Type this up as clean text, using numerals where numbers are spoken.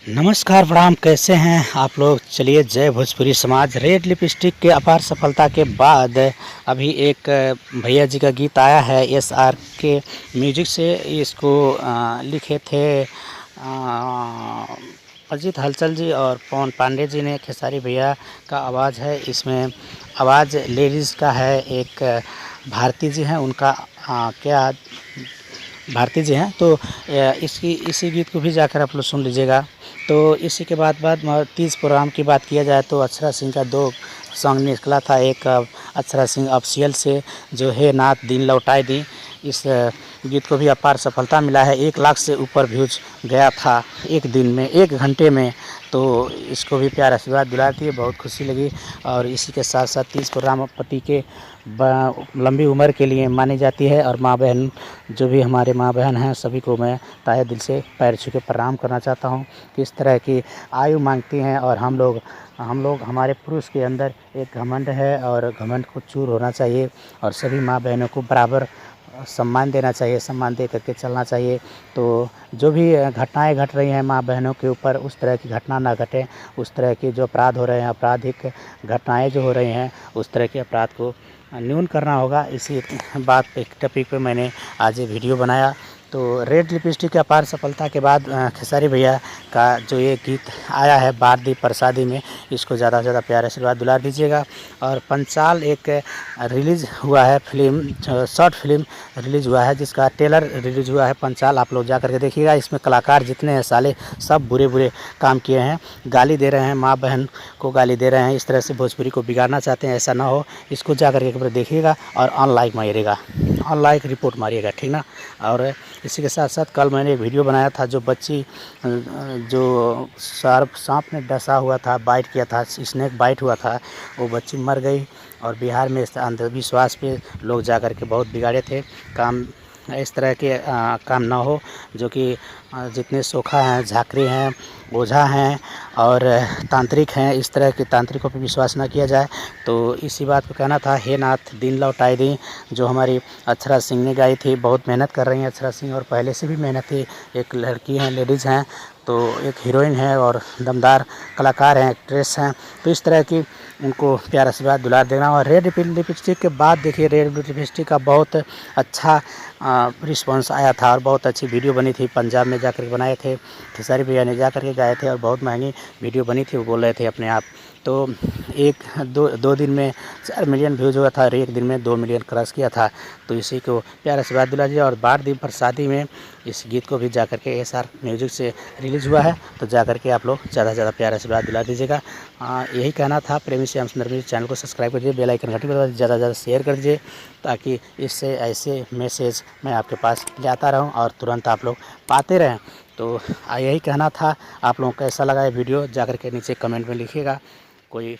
नमस्कार प्रणाम, कैसे हैं आप लोग। चलिए, जय भोजपुरी समाज। रेड लिपस्टिक के अपार सफलता के बाद अभी एक भैया जी का गीत आया है SR के म्यूजिक से। इसको लिखे थे अजीत हलचल जी और पवन पांडे जी ने। खेसारी भैया का आवाज़ है इसमें। आवाज़ लेडीज़ का है, एक भारती जी हैं उनका। क्या भारती जी हैं, तो इसी गीत को भी जाकर आप लोग सुन लीजिएगा। तो इसी के बाद तीज प्रोग्राम की बात किया जाए तो अक्षरा सिंह का 2 सॉन्ग निकला था। एक अक्षरा सिंह ऑफिशियल से जो है नाथ दिन लौटाए दी, इस गीत को भी अपार सफलता मिला है। 1 लाख से ऊपर व्यूज गया था एक दिन में, 1 घंटे में। तो इसको भी प्यार आशीर्वाद दिलाई थी, बहुत खुशी लगी। और इसी के साथ साथ तीज प्रोग्राम पति के लंबी उम्र के लिए मानी जाती है। और माँ बहन, जो भी हमारे माँ बहन हैं, सभी को मैं तहे दिल से पैर छू के प्रणाम करना चाहता हूँ। किस तरह की आयु मांगती हैं। और हम लोग हमारे पुरुष के अंदर एक घमंड है और घमंड को चूर होना चाहिए। और सभी माँ बहनों को बराबर सम्मान देना चाहिए, सम्मान दे करके चलना चाहिए। तो जो भी घटनाएं घट रही हैं माँ बहनों के ऊपर, उस तरह की घटना ना घटे। उस तरह के जो अपराध हो रहे हैं, आपराधिक घटनाएं जो हो रही हैं, उस तरह के अपराध को न्यून करना होगा। इसी बात पे, टॉपिक पे मैंने आज ये वीडियो बनाया। तो रेड लिपस्टिक के अपार सफलता के बाद खेसारी भैया का जो ये गीत आया है बारदी प्रसादी में, इसको ज़्यादा से ज़्यादा प्यार आशीर्वाद दुला दीजिएगा। और पंचाल एक रिलीज़ हुआ है फिल्म, शॉर्ट फिल्म रिलीज़ हुआ है, जिसका ट्रेलर रिलीज़ हुआ है पंचाल। आप लोग जा करके देखिएगा। इसमें कलाकार जितने हैं साले, सब बुरे बुरे काम किए हैं, गाली दे रहे हैं, माँ बहन को गाली दे रहे हैं। इस तरह से भोजपुरी को बिगाड़ना चाहते हैं, ऐसा ना हो। इसको जा करके एक बार देखिएगा और अनलाइक मारिएगा, अनलाइक रिपोर्ट मारिएगा, ठीक ना। और इसी के साथ साथ कल मैंने एक वीडियो बनाया था, जो बच्ची जो सांप ने डसा हुआ था, बाइट किया था, स्नेक बाइट हुआ था, वो बच्ची मर गई। और बिहार में इस अंधविश्वास पे लोग जा कर के बहुत बिगाड़े थे काम। इस तरह के काम ना हो, जो कि जितने सोखा हैं, झाकरी हैं, ओझा हैं और तांत्रिक हैं, इस तरह के तांत्रिकों पर विश्वास ना किया जाए। तो इसी बात को कहना था। हे नाथ दिन लौटाई दी, जो हमारी अक्षरा सिंह ने गाई थी। बहुत मेहनत कर रही हैं अक्षरा सिंह, और पहले से भी मेहनत थी। एक लड़की हैं, लेडीज़ हैं, तो एक हीरोइन है और दमदार कलाकार हैं, एक्ट्रेस हैं। तो इस तरह की उनको प्यार आशीर्वाद दुलार देना। और रेड लिपस्टिक के बाद देखिए, रेड लिपस्टिक का बहुत अच्छा रिस्पॉन्स आया था और बहुत अच्छी वीडियो बनी थी। पंजाब में जाकर के बनाए थे, खेसारी भैया ने जा कर के गाए थे और बहुत महंगी वीडियो बनी थी, वो बोल रहे थे अपने आप। तो एक दो दिन में 4 मिलियन व्यूज़ हुआ था और एक दिन में 2 मिलियन क्रॉस किया था। तो इसी को प्यार आशीर्वाद दिला दीजिए। और बारदी प्रसादी में इस गीत को भी जा कर के SR म्यूजिक से रिलीज़ हुआ है, तो जा कर के आप लोग ज़्यादा से ज़्यादा प्यार आशीर्वाद दिला दीजिएगा। यही कहना था। प्रेमी श्याम सुंदर म्यूजिक चैनल को सब्सक्राइब कर दीजिए, बेल आइकन घंटी बजा दीजिए, ज़्यादा से ज़्यादा शेयर कर दीजिए, ताकि इससे ऐसे मैसेज मैं आपके पास लाता रहूं और तुरंत आप लोग पाते रहें। तो यही कहना था। आप लोगों को कैसा लगा ये वीडियो, जा कर के नीचे कमेंट में लिखिएगा। कोई